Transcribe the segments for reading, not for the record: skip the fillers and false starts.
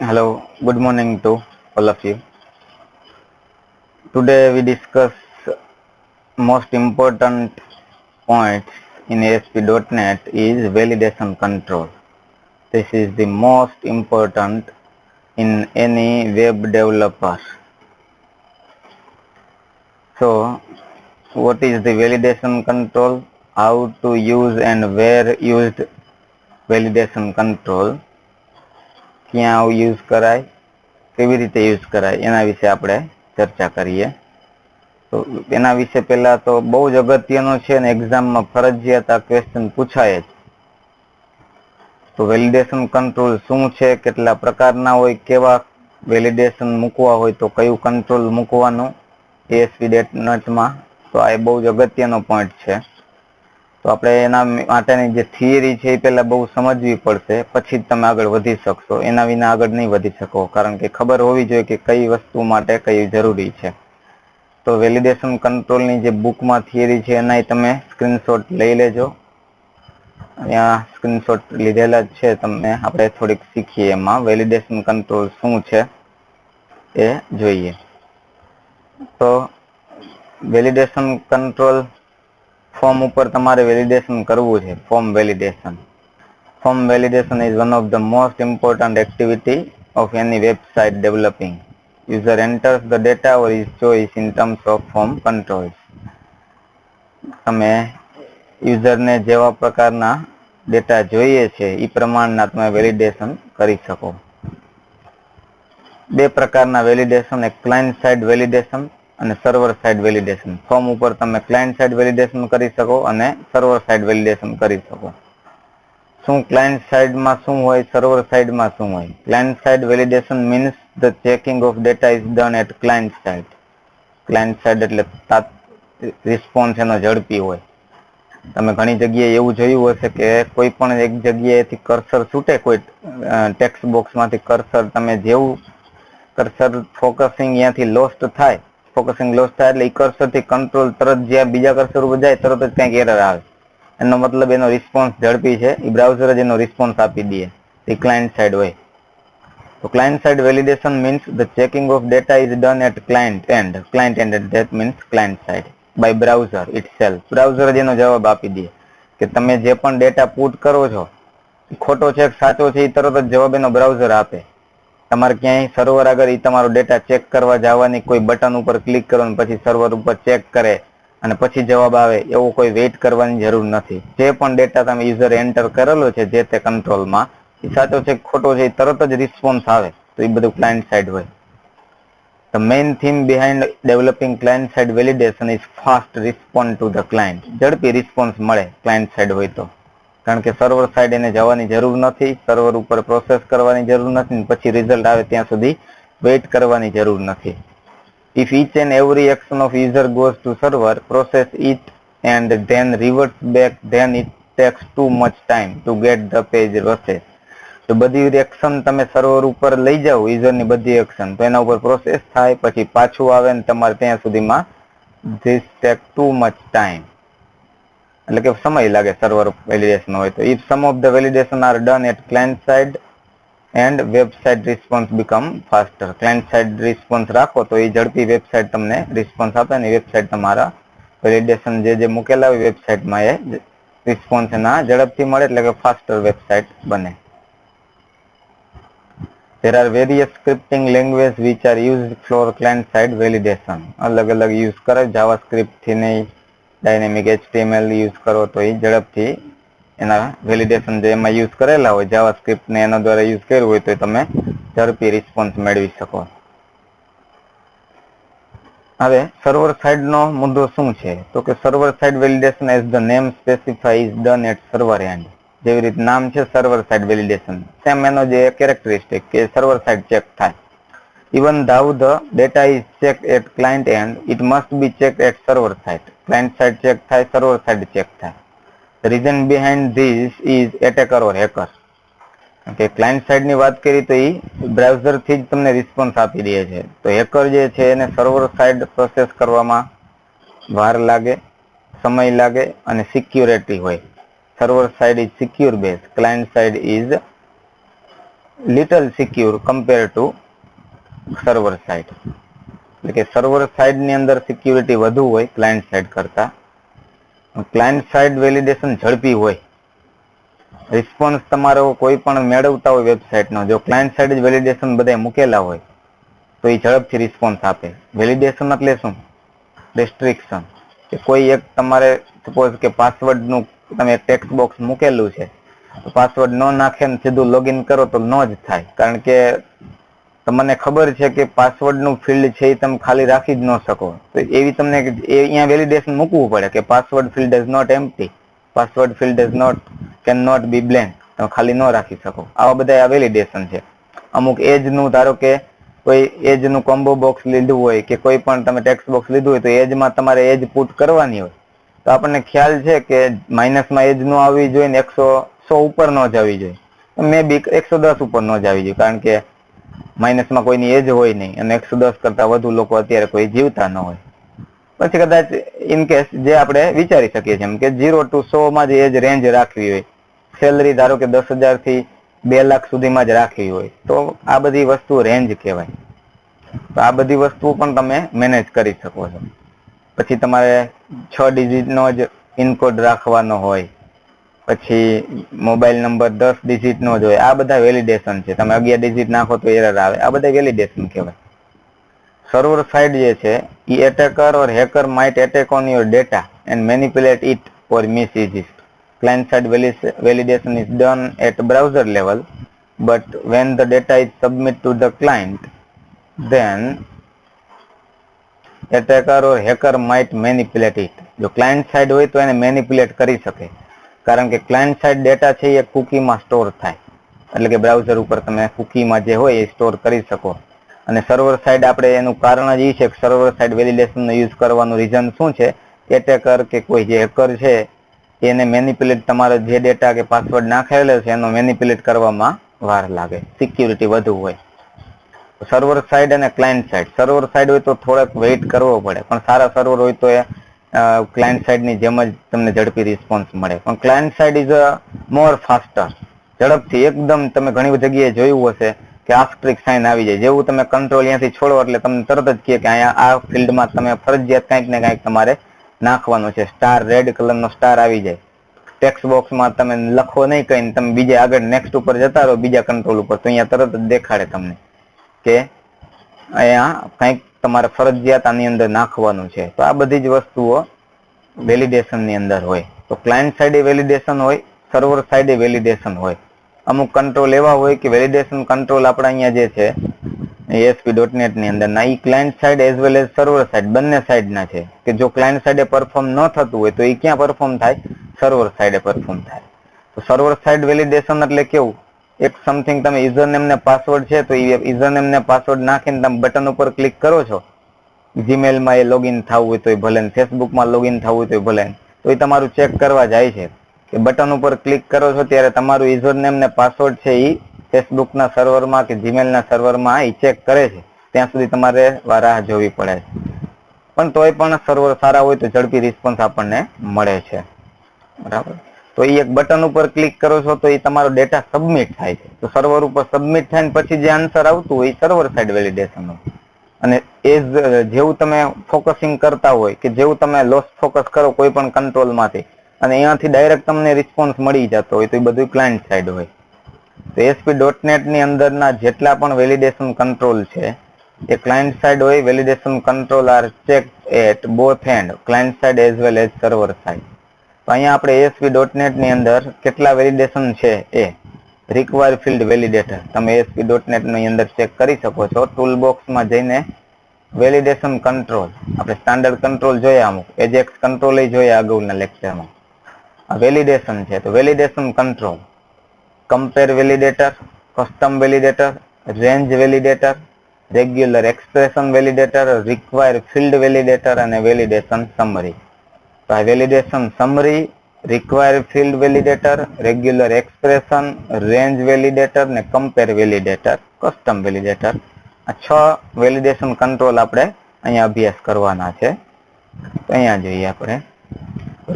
Hello, good morning to all of you. Today we discuss most important points in ASP.NET is validation control. This is the most important in any web developer. So, what is the validation control? How to use and where used validation control? ક્યાં use કરાય, કેવી રીતે use કરાય એના વિશે આપણે ચર્ચા કરીએ. તો એના વિશે પહેલા તો બહુ જ અગત્યનો છે ને એક્ઝામમાં ફરજિયાત આ ક્વેશ્ચન પૂછાય જ. તો વેલિડેશન કંટ્રોલ શું છે, કેટલા પ્રકારના હોય, કેવા વેલિડેશન મૂકવા હોય તો કયું કંટ્રોલ મૂકવાનું ASP.NET માં, તો આ બહુ જ અગત્યનો પોઈન્ટ છે. તો આપણે એના માટેની જે થિયરી છે એ પહેલા બહુ સમજવી પડશે, પછી જ તમે આગળ વધી શકશો. એના વિના આગળ નહીં વધી શકો, કારણ કે ખબર હોવી જોઈએ કે કઈ વસ્તુ માટે કઈ જરૂરી છે. તો વેલિડેશન કંટ્રોલની જે બુકમાં થિયરી છે એના તમે સ્ક્રીનશોટ લઈ લેજો. અહીંયા સ્ક્રીનશોટ લીધેલા જ છે. તમને આપણે થોડીક શીખીએ એમાં વેલિડેશન કંટ્રોલ શું છે એ જોઈએ. તો વેલિડેશન કંટ્રોલ ફોર્મ ઉપર તમારે વેલિડેશન કરવું છે. Form validation is one of the most important activity of any website developing. User enters the data or his choice in terms of form controls. તમે યુઝરને જેવા પ્રકારના ડેટા જોઈએ છે એ પ્રમાણના તમે વેલિડેશન કરી શકો. બે પ્રકારના વેલિડેશન, એક ક્લાયન્ટ સાઇડ વેલિડેશન અને સર્વર સાઇડ વેલિડેશન. ફોર્મ ઉપર તમે ક્લાયન્ટ સાઇડ વેલિડેશન કરી શકો અને સર્વર સાઇડ વેલિડેશન કરી શકો. શું ક્લાયન્ટ સાઇડમાં શું હોય, સર્વર સાઇડમાં શું હોય? Client side validation means the checking of data is done at client side. Client side એટલે રિસ્પોન્સ એનો ઝડપી હોય. તમે ઘણી જગ્યાએ એવું જોયું હશે કે કોઈ પણ એક જગ્યાએથી કર્સર છૂટે, કોઈ ટેક્સ્ટ બોક્સમાંથી કર્સર, તમે જેવું કર્સર ફોકસિંગ ત્યાંથી લોસ્ટ થાય, એટલે એ કર્સરથી કંટ્રોલ તરત જ્યાં બીજા કર્સર ઉપર જાય તરત જ કંઈક એરર આવે. એનો મતલબ એનો રિસ્પોન્સ ઝડપી છે, એ બ્રાઉઝર જ એનો રિસ્પોન્સ આપી દે. એ ક્લાયન્ટ સાઇડ હોય. તો client side validation means the checking of data is done at client end. That means client side by browser itself. Browser જ એનો જવાબ આપી દે કે તમે જે પણ ડેટા પુટ કરો છો ખોટો છે કે સાચો છે, એ તરત જ જવાબ એનો બ્રાઉઝર આપે. તમારે ક્યાંય સર્વર આગળ એ તમારો ડેટા ચેક કરવા જવાની, કોઈ બટન ઉપર ક્લિક કરવાનું પછી સર્વર ઉપર ચેક કરે અને પછી જવાબ આવે, એવો કોઈ વેઇટ કરવાની જરૂર નથી. જે પણ ડેટા તમે યુઝર એન્ટર કરેલો છે જે તે કંટ્રોલમાં, એ સાચો છે ખોટો છે, તરત જ રિસ્પોન્સ આવે. તો એ બધું ક્લાયન્ટ સાઇડ હોય. The main theme behind developing client side validation is fast response to the client. ઝડપી રિસ્પોન્સ મળે ક્લાયન્ટ સાઇડ હોય તો, કારણ કે સર્વર સાઇડ એને જવાની જરૂર નથી, સર્વર ઉપર પ્રોસેસ કરવાની જરૂર નથી, પછી રિઝલ્ટ આવે ત્યાં સુધી વેઇટ કરવાની જરૂર નથી. If each and every action of user goes to server, process it and then reverts back, then it takes too much time to get the page processed. તો બધી એક્શન તમે સર્વર ઉપર લઈ જાઓ, યુઝરની બધી એક્શન, તો એના ઉપર પ્રોસેસ થાય, પછી પાછું આવે ને તમારે ત્યાં સુધીમાં this take too much time, એટલે કે સમય લાગે સર્વર વેલિડેશન હોય તો. If some of the validation are done at client side and website response become faster. Client side response રાખો તો એ ઝડપી વેબસાઇટ તમને રિસ્પોન્સ આપે ને વેબસાઇટ તમારા વેલિડેશન જે મૂકેલા હોય વેબસાઇટમાં એ રિસ્પોન્સ એના ઝડપથી મળે, એટલે કે ફાસ્ટર વેબસાઇટ બને. There are various scripting languages which are used for client-side validation. અલગ અલગ યુઝ કરે, જાવાસ્ક્રિપ્ટ થી નહીં, ડાયનેમિક HTML યુઝ કરો તો એ ઝડપથી એના વેલિડેશન જે એમાં યુઝ કરેલા હોય જાવાસ્ક્રિપ્ટ ને એના દ્વારા યુઝ કર્યું હોય તો તમે ઝડપી રિસ્પોન્સ મેળવી શકો. હવે સર્વર સાઇડ નો મુદ્દો શું છે, તો કે server side validation as the name specify is done at server end. જેવી રીતે નામ છે સર્વર સાઇડ વેલિડેશન, સેમ એનો જે કેરેક્ટરિસ્ટિક કે સર્વર સાઇડ ચેક થાય. Even though the data is checked at client end, it must be checked at server side. Client side check થાય, server side check થાય. The reason behind this is attacker or hacker. કે client side ની વાત કરી તો એ browser થી જ તમને રિસ્પોન્સ આપી દે છે. તો હેકર જે છે એને સર્વર સાઇડ પ્રોસેસ કરવામાં વાર લાગે, સમય લાગે અને સિક્યુરિટી હોય. Server side is secure base, client side is little secure compare to server side. એટલે કે સર્વર સાઇડ ની અંદર સિક્યુરિટી વધુ હોય ક્લાયન્ટ સાઇડ કરતા. ક્લાયન્ટ સાઇડ વેલિડેશન ઝડપી હોય. રિસ્પોન્સ તમારો કોઈ પણ મેળવતા હોય વેબસાઇટનો, જો ક્લાયન્ટ સાઇડ જ વેલિડેશન બધા મૂકેલા હોય તો એ ઝડપથી રિસ્પોન્સ આપે. વેલિડેશન એટલે શું? રેસ્ટ્રિક્શન. કે કોઈ એક તમારે સપોઝ કે પાસવર્ડનું તમે ટેક્સ્ટ બોક્સ મૂકેલું છે, તો પાસવર્ડ ન નાખે ને સીધું લોગિન કરો તો ન જ થાય. કારણ કે તમને ખબર છે કે પાસવર્ડનું ફિલ્ડ છે એ તમે ખાલી રાખી જ ન શકો. તો એવી તમને અહીંયા વેલિડેશન મૂકવું પડે કે password field is not empty, password field is not can not be blank. તમે ખાલી ન રાખી શકો. આવા બધા આ વેલિડેશન છે. અમુક એજનું ધારો કે કોઈ એજનું કોમ્બો બોક્સ લીધું હોય કે કોઈ પણ તમે ટેક્સ્ટ બોક્સ લીધું હોય તો એજમાં તમારે એજ પુટ કરવાની હોય. તો આપણને ખ્યાલ છે કે માઇનસમાં એજ નો આવવી જોઈએ ને 100 ઉપર ન જવી જોઈએ. મે બી 110 ઉપર ન જવી જોઈએ. કારણ કે માઇનસમાં કોઈની એજ હોય નહીં અને 110 કરતા વધુ લોકો અત્યારે કોઈ જીવતા ન હોય. પછી કદાચ ઇનકેસ જે આપણે વિચારી શકીએ છીએ એમ કે 0 to 100 માં જ એજ રેન્જ રાખવી હોય. સેલરી ધારો કે 10,000 થી 2 લાખ સુધીમાં જ રાખવી હોય તો આ બધી વસ્તુ રેન્જ કહેવાય. તો આ બધી વસ્તુ પણ તમે મેનેજ કરી શકો છો. પછી તમારે 6 ડિજિટનો જ ઇનકોડ રાખવાનો હોય. પછી મોબાઈલ નંબર 10 ડિજિટનો જ હોય. આ બધા વેલિડેશન છે. તમે 11 ડિજિટ નાખો તો એરર આવે. આ બધા વેલિડેશન કહેવાય. સર્વર સાઇડ જે છે એ attacker or hacker might attack on your data and manipulate it for misuse it. Client side validation is done at browser level, but when the data is submitted to the client, then attacker or hacker might manipulate it. જો client side હોય તો એને manipulate કરી શકે. કારણ કે client side data છે એ કુકીમાં store થાય. એટલે કે બ્રાઉઝર ઉપર તમે કુકીમાં જે હોય એ સ્ટોર કરી શકો. અને સર્વર સાઇડ આપણે એનું કારણ જ એ છે કે સર્વર સાઇડ વેલિડેશનનો યુઝ કરવાનું રીઝન શું છે? એટેકર કે કોઈ જે હેકર છે એને મેનિપ્યુલેટ તમારો જે ડેટા કે પાસવર્ડ નાખેલો છે એનો મેનિપ્યુલેટ કરવામાં વાર લાગે. સિક્યુરિટી વધુ હોય. સર્વર સાઇડ અને ક્લાયન્ટ સાઇડ. સર્વર સાઇડ હોય તો થોડોક વેઇટ કરવો પડે, પણ સારા સર્વર હોય તો એ ક્લાયન્ટ સાઇડની જેમ જ તમને ઝડપી રિસ્પોન્સ મળે. પણ client side is more faster. ઝડપથી એકદમ તમે ઘણી જગ્યાએ જોયું હશે કે આસ્ટ્રિક સાઇન આવી જાય. જેવું તમે કંટ્રોલ અહીંયાથી છોડો એટલે તમને તરત જ કહે કે અહીંયા આ ફિલ્ડમાં તમે ફરજિયાત કંઈક ને કંઈક તમારે નાખવાનું છે. સ્ટાર, રેડ કલરનો સ્ટાર આવી જાય. ટેક્સ્ટ બોક્સમાં તમે લખો નહીં કઈ, તમે બીજે આગળ નેક્સ્ટ ઉપર જતા રહો બીજા કંટ્રોલ ઉપર, તો અહીંયા તરત જ દેખાડે તમને કે અહીંયા કંઈક તમારે ફરજિયાત આની અંદર નાખવાનું છે. તો આ બધી જ વસ્તુઓ વેલિડેશન ની અંદર હોય. તો ક્લાયન્ટ સાઇડ વેલિડેશન હોય, સર્વર સાઇડ વેલિડેશન હોય. અમુક કંટ્રોલ એવા હોય કે વેલિડેશન કંટ્રોલ આપણા અહીંયા જે છે ASP.NET ની અંદર ના, એ client side as well as server side બંને સાઇડના છે. કે જો ક્લાયન્ટ સાઇડે પરફોર્મ ન થતું હોય તો એ ક્યાં પરફોર્મ થાય? સર્વર સાઇડે પરફોર્મ થાય. તો સર્વર સાઇડ વેલિડેશન એટલે કેવું? એક સમથિંગ તમે યુઝરનેમ ને પાસવર્ડ છે તો એ યુઝરનેમ ને પાસવર્ડ નાખીને તમે બટન ઉપર ક્લિક કરો છો. જીમેલમાં એ લોગિન થવું હોય તો ભલે, ફેસબુકમાં લોગિન થવું હોય તો ભલે, તો એ તમારું ચેક કરવા જાય છે કે બટન ઉપર ક્લિક કરો છો ત્યારે તમારું યુઝરનેમ ને પાસવર્ડ છે એ ફેસબુકના સર્વરમાં કે જીમેલના સર્વરમાં એ ચેક કરે છે. ત્યાં સુધી તમારે રાહ જોવી પડે છે. પણ તોય પણ સર્વર સારા હોય તો ઝડપી રિસ્પોન્સ આપણને મળે છે. બરાબર. તો એ એક બટન ઉપર ક્લિક કરો છો તો એ તમારો ડેટા સબમિટ થાય છે. તો સર્વર ઉપર સબમિટ થાય ને પછી જે આન્સર આવતું હોય એ સર્વર સાઇડ વેલિડેશન હોય. અને જેવું તમે ફોકસિંગ કરતા હોય કે જેવું તમે લોસ ફોકસ કરો કોઈ પણ કંટ્રોલમાંથી અને અહીંયાથી ડાયરેક્ટ તમને રિસ્પોન્સ મળી જતો હોય તો એ બધું ક્લાયન્ટ સાઇડ હોય. તો ASP.NET ની અંદરના જેટલા પણ વેલિડેશન કંટ્રોલ છે એ ક્લાયન્ટ સાઇડ હોય. Validation control are check at both end, client side as well as server side. તો અહીંયા આપણે ASP.NET ની અંદર કેટલા વેલિડેશન છે એ રિક્વાયર ફિલ્ડ વેલિડેટર તમે ASP.NET ની અંદર ચેક કરી શકો છો. ટૂલ બોક્સમાં જઈને વેલિડેશન કંટ્રોલ, આપણે સ્ટાન્ડર્ડ કંટ્રોલ જોયા, અમુક એજેક્સ કંટ્રોલ જોયા અગાઉના લેક્ચરમાં. આ વેલિડેશન છે. તો validation control, compare validator, custom validator, range validator, regular expression validator, require field validator અને વેલિડેશન સમરી. તો આ validation summary, require field validator, regular expression, range validator ને કમ્પેર વેલિડેટર, કસ્ટમ વેલિડેટર, આ 6 વેલિડેશન કંટ્રોલ આપણે અહીંયા અભ્યાસ કરવાના છે. તો અહીંયા જોઈએ આપણે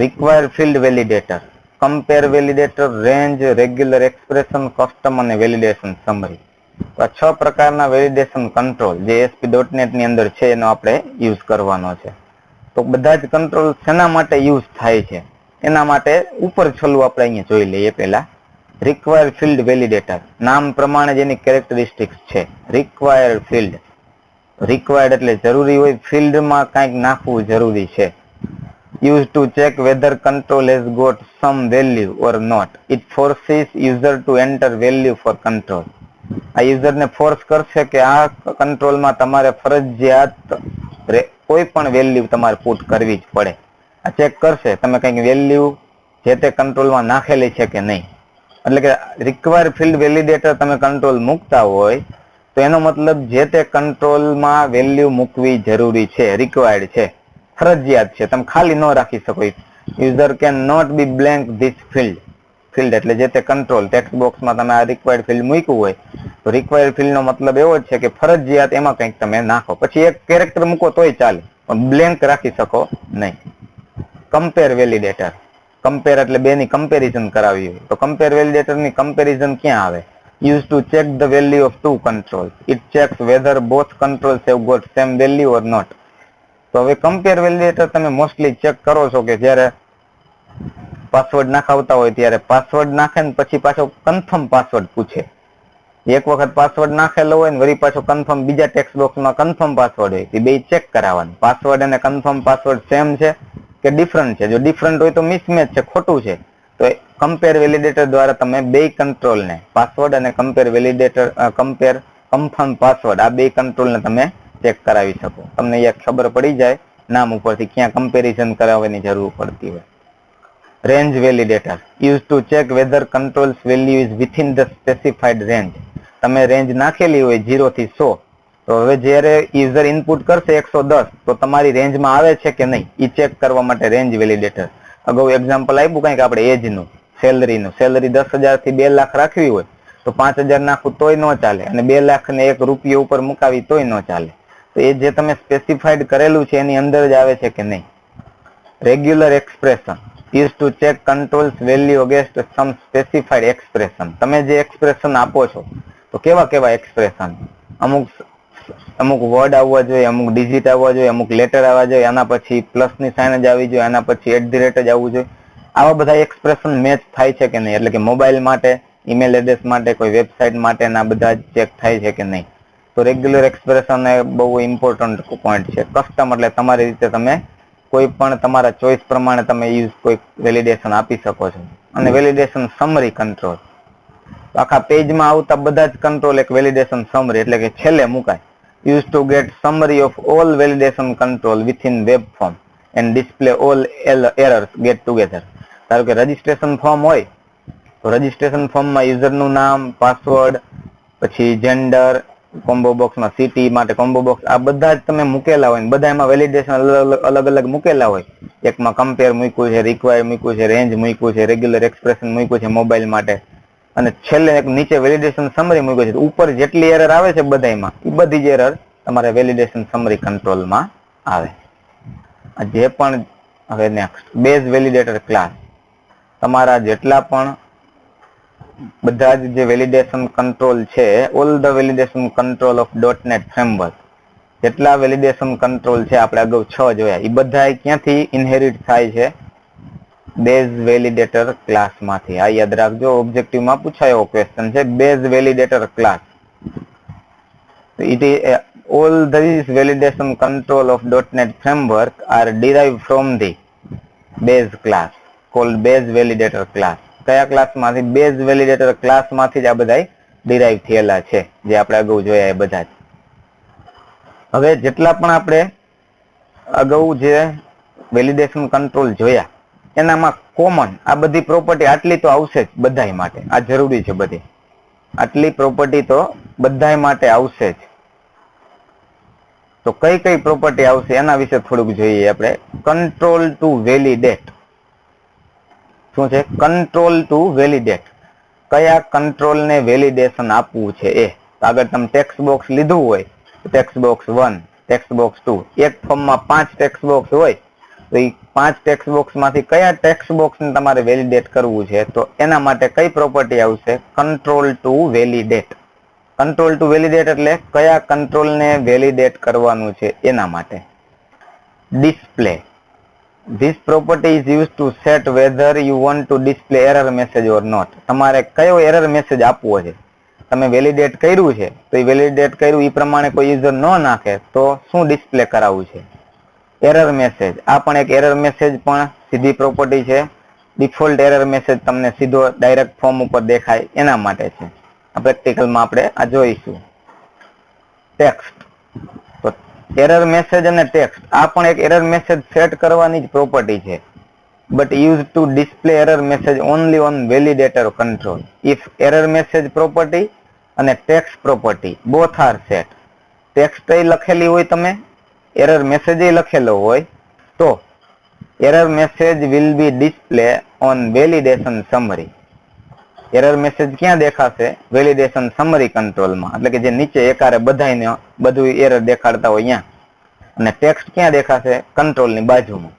require field validator. Compare validator, range, regular expression, custom અને વેલિડેશન સમરી. આ 6 પ્રકારના વેલિડેશન કંટ્રોલ જે ASP.NET ની અંદર છે એનો આપણે યુઝ કરવાનો છે. તો બધા જ કંટ્રોલ શેના માટે યુઝ થાય છે એના માટે ઉપર છેલ્લું આપણે અહીંયા જોઈ લઈએ. પહેલા રિક્વાયર્ડ ફિલ્ડ વેલિડેટર, નામ પ્રમાણે જેની કેરેક્ટરિસ્ટિક્સ છે. રિક્વાયર્ડ ફિલ્ડ, રિક્વાયર્ડ એટલે જરૂરી હોય, ફિલ્ડમાં કંઈક નાખવું જરૂરી છે. used to check whether control has got some value or not. It forces user to enter value for control. આ યુઝર ને ફોર્સ કરશે કે આ કંટ્રોલમાં તમારે ફરજિયાત કોઈ પણ વેલ્યુ તમારે પુટ કરવી જ પડે. આ ચેક કરશે તમે કંઈક વેલ્યુ જે તે કંટ્રોલમાં નાખેલી છે કે નહીં. એટલે કે રિક્વાયર ફિલ્ડ વેલિડેટર તમે કંટ્રોલ મૂકતા હોય તો એનો મતલબ જે તે કંટ્રોલમાં વેલ્યુ મૂકવી જરૂરી છે, રિક્વાયર્ડ છે, ફરજિયાત છે. તમે ખાલી ન રાખી શકો. User can not be blank this field. Field એટલે જે તે કંટ્રોલ ટેક્સ્ટ બોક્સમાં તમે આ રિક્વાયર્ડ ફિલ્ડ મૂક્યું હોય તો રિક્વાયર્ડ ફિલ્ડનો મતલબ એવો જ છે કે ફરજિયાત એમાં કંઈક તમે નાખો. પછી એક કેરેક્ટર મૂકો તોય ચાલે, પણ બ્લેન્ક રાખી શકો નહીં. કમ્પેર વેલિડેટર, કમ્પેર એટલે બેની કમ્પેરિઝન કરાવી હોય તો કમ્પેર વેલિડેટરની કમ્પેરિઝન ક્યાં આવે? used to check the value of two controls. It checks whether both controls have got same value or not. તો હવે કમ્પેર વેલિડેટર તમે મોસ્ટલી ચેક કરો છો કે જ્યારે પાસવર્ડ નાખાવતા હોય ત્યારે પાસવર્ડ નાખે ને પછી પાછો કન્ફર્મ પાસવર્ડ પૂછે. એક વખત પાસવર્ડ નાખેલો હોય ને વળી પાછો કન્ફર્મ બીજા ટેક્સ્ટ બોક્સમાં કન્ફર્મ પાસવર્ડ હોય, એ બે ચેક કરાવવાનું. પાસવર્ડ અને કન્ફર્મ પાસવર્ડ સેમ છે કે ડિફરન્ટ છે. જો ડિફરન્ટ હોય તો મિસમેચ છે, ખોટું છે. તો કમ્પેર વેલિડેટર દ્વારા તમે બે કંટ્રોલને, પાસવર્ડ અને કમ્પેર વેલિડેટર, કન્ફર્મ પાસવર્ડ, આ બે કંટ્રોલને તમે ચેક કરાવી શકો. તમને એક ખબર પડી જાય નામ ઉપરથી ક્યાં કમ્પેરિઝન કરાવવાની જરૂર પડતી હોય. Range validator, use to check whether controls value is within the specified range. તમે રેન્જ નાખેલી હોય 0 થી 100, તો હવે જ્યારે યુઝર ઇનપુટ કરશે 110 તો તમારી રેન્જમાં આવે છે કે નહીં એ ચેક કરવા માટે રેન્જ વેલિડેટર. અગાઉ એક્ઝામ્પલ આપ્યું કંઈક આપણે એજનું, સેલરીનું. સેલરી 10,000 થી 2 લાખ રાખવી હોય તો 5,000 નાખવું તોય ન ચાલે, અને 2 લાખ ને 1 રૂપિયો ઉપર મુકાવી તોય ન ચાલે. તો એ જે તમે સ્પેસિફાઈડ કરેલું છે એની અંદર જ આવે છે કે નહીં. Regular expression, is to check controls value against some specified expression. તમે જે એક્સપ્રેશન આપો છો તો કેવા કેવા એક્સપ્રેશન? અમુક વર્ડ આવવા જોઈએ, અમુક ડિજિટ આવવા જોઈએ, અમુક લેટર આવવા જોઈએ, આના પછી પ્લસની સાઇન જ આવી જોઈએ, આના પછી @ જ આવવું જોઈએ. આવા બધા એક્સપ્રેશન મેચ થાય છે કે નહીં. એટલે કે મોબાઈલ માટે, ઈમેલ એડ્રેસ માટે, કોઈ વેબસાઇટ માટેના બધા ચેક થાય છે કે નહીં. તો રેગ્યુલર એક્સપ્રેશન એ બહુ ઇમ્પોર્ટન્ટ પોઈન્ટ છે. કસ્ટમ એટલે તમારી રીતે તમે કોઈ પણ તમારા ચોઈસ પ્રમાણે તમે યુઝ કોઈ વેલિડેશન આપી શકો છો. અને વેલિડેશન સમરી કંટ્રોલ, આખા પેજમાં આવતા બધા જ કંટ્રોલ એક વેલિડેશન સમરી એટલે કે છેલ્લે મુકાય. used to get summary of all validation control within web form and display all errors get together. ધારો કે રજીસ્ટ્રેશન ફોર્મ હોય તો રજીસ્ટ્રેશન ફોર્મમાં યુઝરનું નામ, પાસવર્ડ, પછી જેન્ડર, કોમ્બો બોક્સમાં સિટી માટે કોમ્બો બોક્સ, આ બધા જ તમે મૂકેલા હોય. બધા એમાં વેલિડેશન અલગ અલગ મૂકેલા હોય. એકમાં કમ્પેર મૂક્યું છે, રિક્વાયર મૂક્યું છે, રેન્જ મૂક્યું છે, રેગ્યુલર એક્સપ્રેશન મૂક્યું છે મોબાઈલ માટે, અને છેલ્લે એક નીચે વેલિડેશન સમરી મૂક્યું છે. ઉપર જેટલી એરર આવે છે બધામાં એ બધી જ એરર તમારે વેલિડેશન સમરી કંટ્રોલમાં આવે. જે પણ હવે નેક્સ્ટ બેઝ વેલિડેટર ક્લાસ, તમારા જેટલા પણ બધા જ જે વેલિડેશન કંટ્રોલ છે, all the validation control of .NET framework, જેટલા વેલિડેશન કંટ્રોલ છે આપણે અગાઉ 6 જોયા, એ બધા ક્યાંથી ઇનહેરિટ થાય છે? બેઝ વેલિડેટર ક્લાસમાંથી. આ યાદ રાખજો, ઓબ્જેક્ટિવમાં પૂછાયો ક્વેશ્ચન છે બેઝ વેલિડેટર ક્લાસ. It is all these validation control of .NET framework are derived from the base class called base validator class. કયા ક્લાસમાંથી? બેઝ વેલિડેટર ક્લાસમાંથી જ આ બધા ડિરાઈવ થયેલા છે જે આપણે અગાઉ જોયા એ બધા જ. હવે જેટલા પણ આપણે અગાઉ જે વેલિડેશન કંટ્રોલ જોયા એનામાં કોમન આ બધી પ્રોપર્ટી આટલી તો આવશે જ બધાય માટે. આ જરૂરી છે બધી. આટલી પ્રોપર્ટી તો બધાય માટે આવશે જ. તો કઈ કઈ પ્રોપર્ટી આવશે એના વિશે થોડુંક જોઈએ આપણે. Control to validate. શું છે? Control to validate. કયા કંટ્રોલને વેલિડેશન આપવું છે એ. આગળ તમે ટેક્સ્ટ બોક્સ લીધું હોય, ટેક્સ્ટ બોક્સ 1, ટેક્સ્ટ બોક્સ 2, એક ફોર્મમાં 5 ટેક્સ્ટ બોક્સ હોય તો એ 5 ટેક્સ્ટ બોક્સમાંથી કયા ટેક્સ્ટ બોક્સને તમારે વેલિડેટ કરવું છે, તો એના માટે કઈ પ્રોપર્ટી આવશે? Control to validate. Control to validate એટલે કયા કંટ્રોલને વેલિડેટ કરવાનું છે એના માટે. Display. This property is used to set whether you want to display error message or not. તમારે કયો એરર મેસેજ આપવો છે. તમે વેલિડેટ કર્યું છે તો એ વેલિડેટ કર્યું એ પ્રમાણે કોઈ યુઝર ન નાખે તો શું ડિસ્પ્લે કરાવવું છે? Error message. આ પણ એક એરર મેસેજ પણ સીધી પ્રોપર્ટી છે. ડિફોલ્ટ એરર મેસેજ તમને સીધો ડાયરેક્ટ ફોર્મ ઉપર દેખાય એના માટે છે. આ પ્રેક્ટિકલમાં આપણે આ જોઈશું. ટેક્સ્ટ. તો એરર મેસેજ અને ટેક્સ્ટ આ પણ એક એરર મેસેજ સેટ કરવાની જ પ્રોપર્ટી છે. but used to display error message only on validator control. If error message property અને text property both are set, text એ લખેલી હોય તમે, error message એ લખેલો હોય, તો error message will be display on validation summary. error message ક્યાં દેખાશે? validation summary control માં, એટલે કે જે નીચે એકારે બધાને બધું error દેખાડતા હોય ત્યાં. અને text ક્યાં દેખાશે? કંટ્રોલ ની બાજુમાં.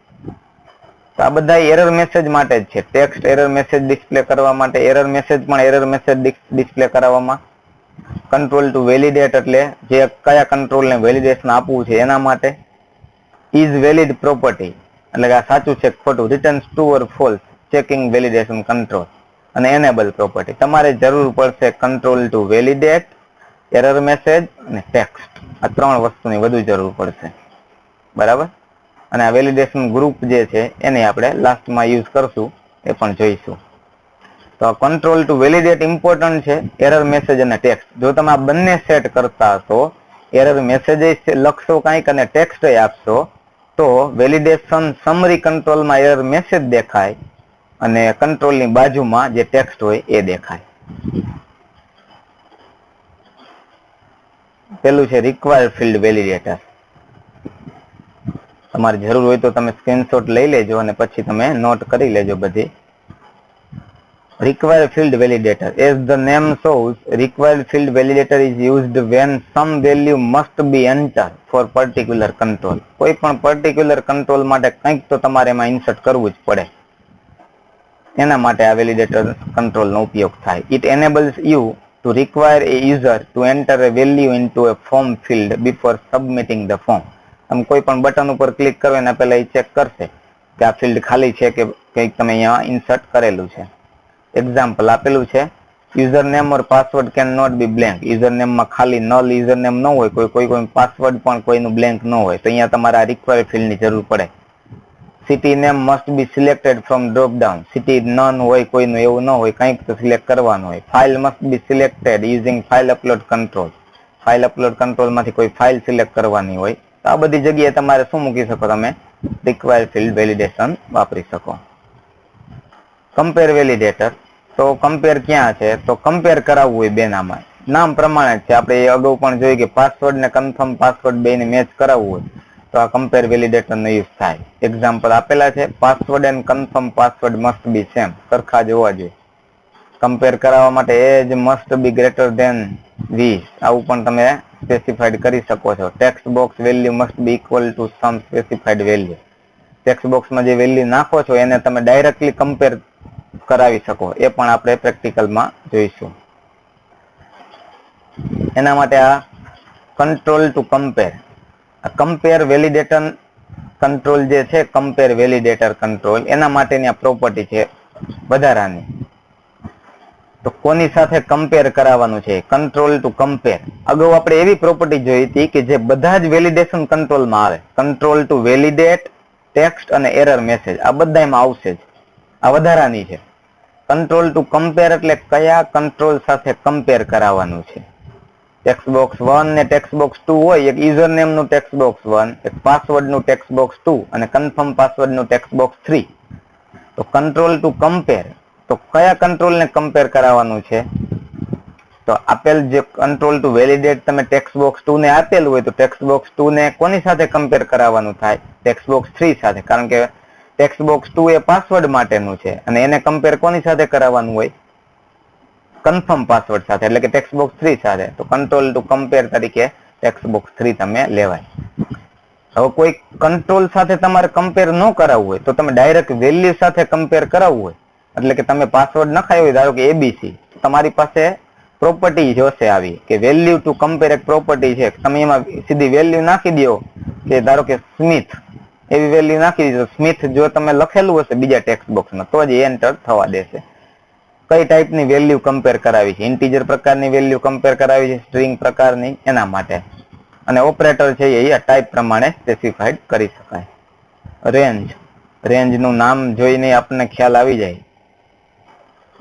તો આ બધા એરર મેસેજ માટે જ છે. ટેક્સ્ટ એરર મેસેજ ડિસ્પ્લે કરવા માટે, એરર મેસેજ પણ એરર મેસેજ ડિસ્પ્લે કરાવવામાં. કંટ્રોલ ટુ વેલિડેટ એટલે જે કયા કંટ્રોલને વેલિડેશન આપવું છે એના માટે. ઇઝ વેલિડ પ્રોપર્ટી એટલે કે આ સાચું છે ખોટું, returns true or false, checking validation control. અને એનેબલ પ્રોપર્ટી. તમારે જરૂર પડશે control to validate, error message અને ટેક્સ્ટ. આ 3 વસ્તુની વધુ જરૂર પડશે. બરાબર? અને આ વેલિડેશન ગ્રુપ જે છે એને આપણે લાસ્ટમાં યુઝ કરશું, એ પણ જોઈશું. તો આ કંટ્રોલ ટુ વેલિડેટ ઇમ્પોર્ટન્ટ છે, એરર મેસેજ અને ટેક્સ્ટ. જો તમે આ બંને સેટ કરતા હશો, એરર મેસેજ લખશો કંઈક અને ટેક્સ્ટ આપશો, તો વેલિડેશન સમરી કંટ્રોલમાં એરર મેસેજ દેખાય અને કંટ્રોલની બાજુમાં જે ટેક્સ્ટ હોય એ દેખાય. પેલું છે રિક્વાયર્ડ ફિલ્ડ વેલિડેટર. તમારે જરૂર હોય તો તમે સ્ક્રીનશોટ લઈ લેજો અને પછી તમે નોટ કરી લેજો બધી. Required field validator. As the name shows, required field validator is used when some value must be entered for particular control. કોઈ પણ particular control માટે કંઈક તો તમારે એમાં ઇન્સર્ટ કરવું જ પડે. એના માટે આ વેલિડેટર કંટ્રોલનો ઉપયોગ થાય. It enables you to require a user to enter a value into a form field before submitting the form. તમે કોઈ પણ બટન ઉપર ક્લિક કરો એના પહેલા એ ચેક કરશે કે આ ફિલ્ડ ખાલી છે કે કંઈક તમે અહીંયા ઇન્સર્ટ કરેલું છે. એક્ઝામ્પલ આપેલું છે, user name or password can not be blank. User નેમમાં ખાલી નલ યુઝર નેમ ન હોય, કોઈ પાસવર્ડ પણ કોઈનું બ્લેન્ક ન હોય, તો અહીંયા તમારે આ રિક્વાયર્ડ ફિલ્ડની જરૂર પડે. City name must be selected from drop down. City none હોય, કોઈનું એવું ન હોય, કંઈક તો સિલેક્ટ કરવાનું હોય. File must be selected using file upload control. File upload કંટ્રોલમાંથી કોઈ ફાઇલ સિલેક્ટ કરવાની હોય. તો આ બધી જગ્યાએ તમારે શું મૂકી શકો? તમે રિક્વાયર્ડ ફિલ્ડ વેલિડેશન વાપરી શકો. Compare validator. તો કમ્પેર ક્યાં છે? તો કમ્પેર કરાવવું હોય બેનામાં. નામ પ્રમાણે જ છે. આપણે એ અગાઉ પણ જોયું કે પાસવર્ડ ને કન્ફર્મ પાસવર્ડ બેને મેચ કરાવવું હોય તો આ કમ્પેર વેલિડેટરનો યુઝ થાય. એક્ઝામ્પલ આપેલા છે, password and confirm password must be same. સરખા જ હોવા જોઈએ. કમ્પેર કરાવવા માટે age must be greater than 20. આવું પણ તમે સ્પેસિફાઈડ કરી શકો છો. Text box value must be equal to some specified value. Text બોક્સમાં જે વેલ્યુ નાખો છો એને તમે ડાયરેક્ટલી કમ્પેર કરાવી શકો. એ પણ આપણે પ્રેક્ટિકલમાં જોઈશું. એના માટે આ કંટ્રોલ ટુ કમ્પેર. આ કમ્પેર વેલિડેટર કંટ્રોલ જે છે, કમ્પેર વેલિડેટર કંટ્રોલ, એના માટેની આ પ્રોપર્ટી છે વધારાની. તો કોની સાથે કમ્પેર કરાવવાનું છે? Control two compare. અગાઉ આપણે એવી પ્રોપર્ટી જોઈ હતી કે જે બધા જ વેલિડેશન કંટ્રોલમાં આવે. કંટ્રોલ ટુ વેલિડેટ, ટેક્સ્ટ અને એરર મેસેજ આ બધામાં આવશે જ. આ વધારાની છે. કંટ્રોલ ટુ કમ્પેર એટલે કયા કંટ્રોલ સાથે કમ્પેર કરાવવાનું છે. ટેક્સ્ટ બોક્સ 1 ને ટેક્સ્ટ બોક્સ 2 હોય, એક યુઝર નેમ નું ટેક્સ્ટ બોક્સ 1, એક પાસવર્ડ નું ટેક્સ્ટ બોક્સ 2 અને કન્ફર્મ પાસવર્ડ નું ટેક્સ્ટ બોક્સ 3. તો કંટ્રોલ ટુ કમ્પેર, તો કયા કંટ્રોલને કમ્પેર કરાવવાનું છે? તો આપેલ જે કંટ્રોલ ટુ વેલિડેટ તમે ટેક્સ્ટ બોક્સ 2 ને આપેલું હોય તો ટેક્સ્ટ બોક્સ 2 ને કોની સાથે કમ્પેર કરાવવાનું થાય? ટેક્સ્ટ બોક્સ 3 સાથે. કારણ કે ટેક્સ્ટ બોક્સ 2 એ પાસવર્ડ માટેનું છે અને એને કમ્પેર કોની સાથે કરાવવાનું હોય? કન્ફર્મ પાસવર્ડ સાથે, એટલે કે ટેક્સ્ટ બોક્સ 3 સાથે. તો કંટ્રોલ ટુ કમ્પેર તરીકે ટેક્સ્ટ બોક્સ 3 તમે લેવાય. હવે કોઈ કંટ્રોલ સાથે તમારે કમ્પેર ન કરાવવું હોય તો તમે ડાયરેક્ટ વેલ્યુ સાથે કમ્પેર કરાવવું હોય, એટલે કે તમે પાસવર્ડ નખાયો હોય, ધારો કે એબીસી, તમારી પાસે પ્રોપર્ટી જોશે આવી કે વેલ્યુ ટુ કમ્પેર એક પ્રોપર્ટી છે, તમે એમાં સીધી વેલ્યુ નાખી દો કે ધારો કે સ્મિથ, એવી વેલ્યુ નાખી દીધો. સ્મિથ જો તમે લખેલું હશે બીજા ટેક્સ્ટ બોક્સમાં તો જ એન્ટર થવા દેશે. કઈ ટાઈપની વેલ્યુ કમ્પેર કરાવી છે, ઇન્ટીજર પ્રકારની વેલ્યુ કમ્પેર કરાવી છે, સ્ટ્રિંગ પ્રકારની, એના માટે. અને ઓપરેટર છે એ ટાઈપ પ્રમાણે સ્પેસિફાઈડ કરી શકાય. રેન્જ, રેન્જનું નામ જોઈને આપણને ખ્યાલ આવી જાય.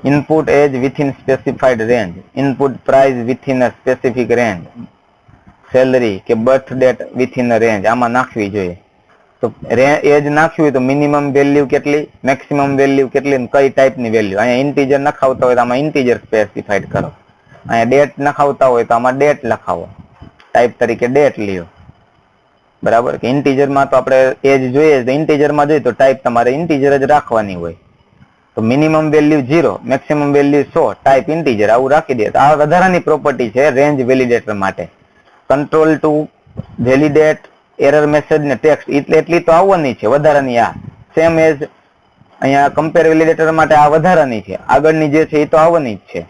Input age within specified range, input price within a specific range, salary કે birth date within a range આમાં નાખવી જોઈએ. તો એજ નાખ્યું હોય તો મિનિમમ વેલ્યુ કેટલી, મેક્સિમમ વેલ્યુ કેટલી, કઈ ટાઈપની વેલ્યુ. અહીંયા ઇન્ટીજર નખાવતા હોય તો આમાં ઇન્ટીજર સ્પેસિફાઈડ કરો, અહીંયા ડેટ નખાવતા હોય તો આમાં ડેટ લખાવો, ટાઈપ તરીકે ડેટ લ્યો. બરાબર, કે ઇન્ટીજરમાં તો આપણે એજ જોઈએ તો ઇન્ટીજરમાં જોઈએ તો ટાઈપ તમારે ઇન્ટીજર જ રાખવાની હોય. તો minimum value 0, maximum value 100, type integer, આવું રાખી દે. આ વધારાની પ્રોપર્ટી છે રેન્જ વેલિડેટર માટે. Control to validate error message ને ટેક્સ્ટ એટલી તો આવવાની છે વધારાની. આ સેમ એઝ અહીંયા કમ્પેર વેલિડેટર માટે આ વધારાની છે, આગળની જે છે એ તો આવવાની જ છે.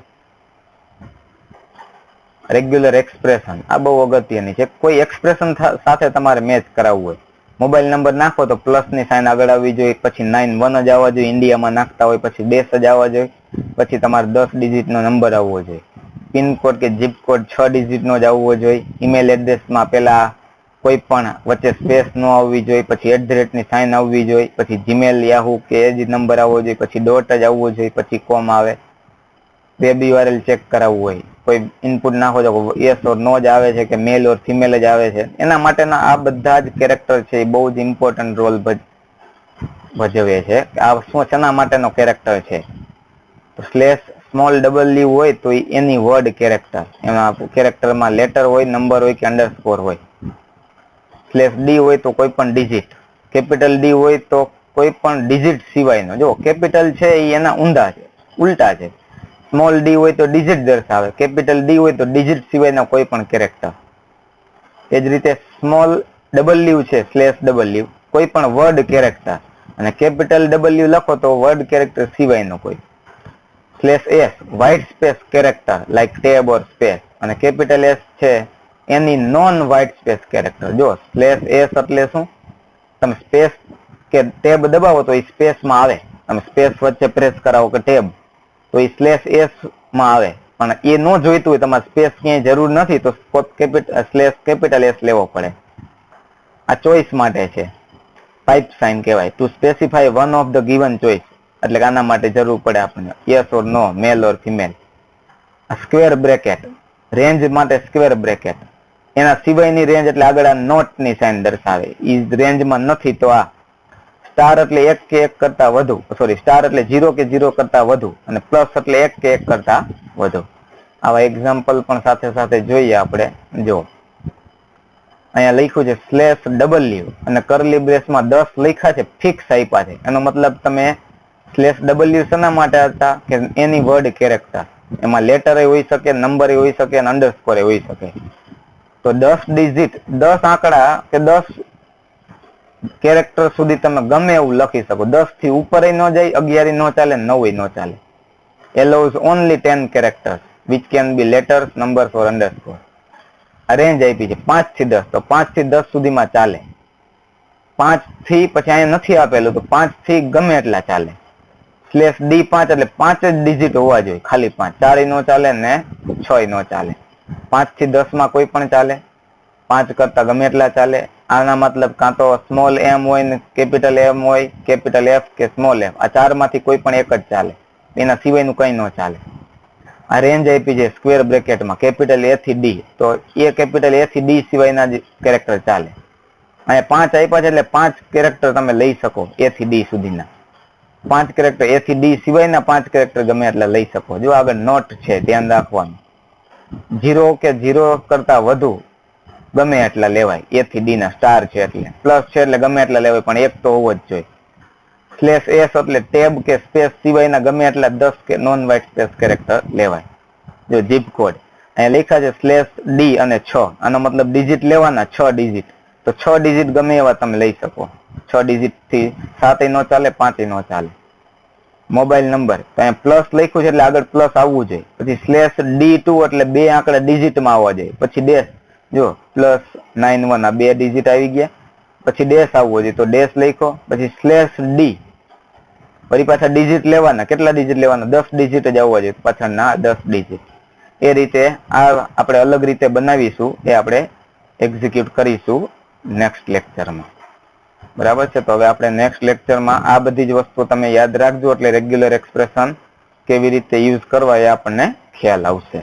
રેગ્યુલર એક્સપ્રેશન, આ બહુ અગત્યની છે. કોઈ એક્સપ્રેશન સાથે તમારે મેચ કરાવવું હોય, મોબાઈલ નંબર નાખો તો પ્લસ ની સાઇન આગળ આવવી જોઈએ, પછી 91 જ આવવા જોઈએ, ઇન્ડિયામાં નાખતા હોય પછી ડેશ જ આવવા જોઈએ, પછી તમારે 10 ડિજિટ નો નંબર આવવો જોઈએ, પિનકોડ કે જીપ કોડ 6 ડિજિટ નો જ આવવો જોઈએ, ઈમેલ એડ્રેસમાં પેલા કોઈ પણ વચ્ચે સ્પેસ ન આવવી જોઈએ, પછી @ ની સાઇન આવવી જોઈએ, પછી જીમેલ યાહુ કે એ જ નંબર આવવો જોઈએ, પછી ડોટ જ આવવો જોઈએ, પછી કોમ આવે. વેબ યુઆરએલ ચેક કરાવવું હોય, કોઈ ઇનપુટ નાખો તો યસ ઓર નો જ આવે છે કે મેલ ઓર ફિમેલ જ આવે છે, એના માટેના આ બધા જ કેરેક્ટર છે એ બહુ જ ઇમ્પોર્ટન્ટ રોલ ભજવે છે. આ શું શેના માટેનો કેરેક્ટર છે? સ્મોલ ડબલ હોય તો એની વર્ડ કેરેક્ટર, એમાં કેરેક્ટરમાં લેટર હોય, નંબર હોય કે અંડરસ્કોર હોય. /d હોય તો કોઈ પણ ડિજિટ, કેપિટલ ડી હોય તો કોઈ પણ ડિજિટ સિવાયનો. જો કેપિટલ છે એ એના ઊંધા છે, ઉલટા છે. સ્મોલ ડી હોય તો ડિજિટ દર્શાવે, કેપિટલ ડી હોય તો ડિજિટ સિવાયના કોઈ પણ કેરેક્ટર. એ જ રીતે સ્મોલ ડબલ્યુ છે /w, કોઈ પણ વર્ડ કેરેક્ટર, અને કેપિટલ ડબલ્યુ લખો તો વર્ડ કેરેક્ટર સિવાયનો કોઈ. /s white space character like tab or space, અને કેપિટલ S છે any non white space character. જો /s એટલે શું, તમે સ્પેસ કે ટેબ દબાવો તો એ સ્પેસમાં આવે, તમે સ્પેસ વચ્ચે પ્રેસ કરાવો કે ટેબ તો એ /s માં આવે, પણ એ ન જોઈતું હોય, તમારે સ્પેસ ક્યાંય જરૂર નથી તો કેપિટલ S લેવો પડે. આ ચોઈસ માટે છે, પાઇપ સાઇન કહેવાય. To specify one of the given choice, એટલે કે આના માટે જરૂર પડે આપણને yes or no, male or female. Square bracket, range માટે સ્ક્વેર બ્રેકેટ, એના સિવાયની રેન્જ એટલે આગળ આ નોટની સાઇન દર્શાવે, ઈ રેન્જમાં નથી તો આ. સ્ટાર એટલે 1 કે 1 કરતા વધુ, સોરી સ્ટાર એટલે 0 કે 0 કરતા વધુ, અને પ્લસ એટલે 1 કે 1 કરતા વધુ. આવા એક્ઝામ્પલ પણ સાથે સાથે જોઈએ આપણે. જો અહીંયા લખ્યું છે /w અને કરલી બ્રેસમાં 10 લખ્યા છે, ફિક્સ આપ્યા છે. એનો મતલબ તમે /w શેના માટે હતા કે એની વર્ડ કેરેક્ટર, એમાં લેટર હોઈ શકે, નંબર હોઈ શકે અને અંડરસ્કોર હોઈ શકે. તો 10 ડિજિટ, 10 આંકડા કે 10 કેરેક્ટર સુધી તમે ગમે એવું લખી શકો. 10 થી ઉપર ન જાય, 11 ન ચાલે, 9 ન ચાલે. allows only 10 characters which can be letters, numbers or underscore. આ રેન્જ આપી છે 5 થી 10, તો 5 થી 10 સુધીમાં ચાલે. 5 થી પછી અહીંયા નથી આપેલું તો 5 થી ગમે એટલા ચાલે. /d5 એટલે 5 જ ડિજિટ હોવા જોઈએ, ખાલી 5, 4 નો ચાલે ને 6 નો ચાલે. 5 થી 10 માં કોઈ પણ ચાલે, 5 કરતા ગમે એટલા ચાલે. આના મતલબ કાં તો સ્મોલ m હોય ને કેપિટલ M હોય, કેપિટલ F કે સ્મોલ f, આ ચાર માંથી કોઈ પણ એક જ ચાલે, એના સિવાયનું કઈ ન ચાલે. આ રેન્જ આપી છે સ્ક્વેર બ્રેકેટમાં કેપિટલ A થી D, તો એ કેપિટલ A થી D સિવાયના જ કેરેક્ટર ચાલે. અહીંયા 5 આપ્યા છે એટલે 5 કેરેક્ટર તમે લઈ શકો, A થી D સુધીના 5 કેરેક્ટર, A થી D સિવાયના 5 કેરેક્ટર ગમે એટલા લઈ શકો. જો આગળ નોટ છે, ધ્યાન રાખવાનું. 0 કે 0 કરતા વધુ ગમે એટલા લેવાય, A થી D ના સ્ટાર છે એટલે, પ્લસ છે એટલે ગમે એટલા લેવાય, પણ એક તો હોવો જ જોઈએ. /s એટલે ટેબ કે સ્પેસ સિવાયના ગમે એટલા 10 કે નોન વ્હાઇટ સ્પેસ કેરેક્ટર લેવાય. જો જીપ કોડ અહીંયા લખ્યા છે /d અને 6, આનો મતલબ ડિજિટ લેવાના 6 ડિજિટ. તો 6 ડિજિટ ગમે એવા તમે લઈ શકો. 6 ડિજિટ થી 7 નો ચાલે, 5 નો ચાલે. મોબાઈલ નંબર તો અહીંયા પ્લસ લખ્યું છે એટલે આગળ પ્લસ આવવું જોઈએ. પછી /D2 એટલે બે આંકડા ડિજિટમાં આવવા જોઈએ. પછી ડેશ, જો +91 આ બે ડિજિટ આવી ગયા. પછી ડેશ આવવો જોઈએ તો ડેશ લખો. પછી /D ફરી પાછા ડિજિટ લેવાના. કેટલા ડિજિટ લેવાના? 10 ડિજિટ જ આવવા જોઈએ. પાછળના 10 ડિજિટ. એ રીતે આ આપણે અલગ રીતે બનાવીશું, એ આપણે એક્ઝિક્યુટ કરીશું નેક્સ્ટ લેક્ચરમાં. બરાબર છે. તો હવે આપણે નેક્સ્ટ લેક્ચરમાં આ બધી જ વસ્તુ તમે યાદ રાખજો, એટલે રેગ્યુલર એક્સપ્રેશન કેવી રીતે યુઝ કરવા એ આપણને ખ્યાલ આવશે.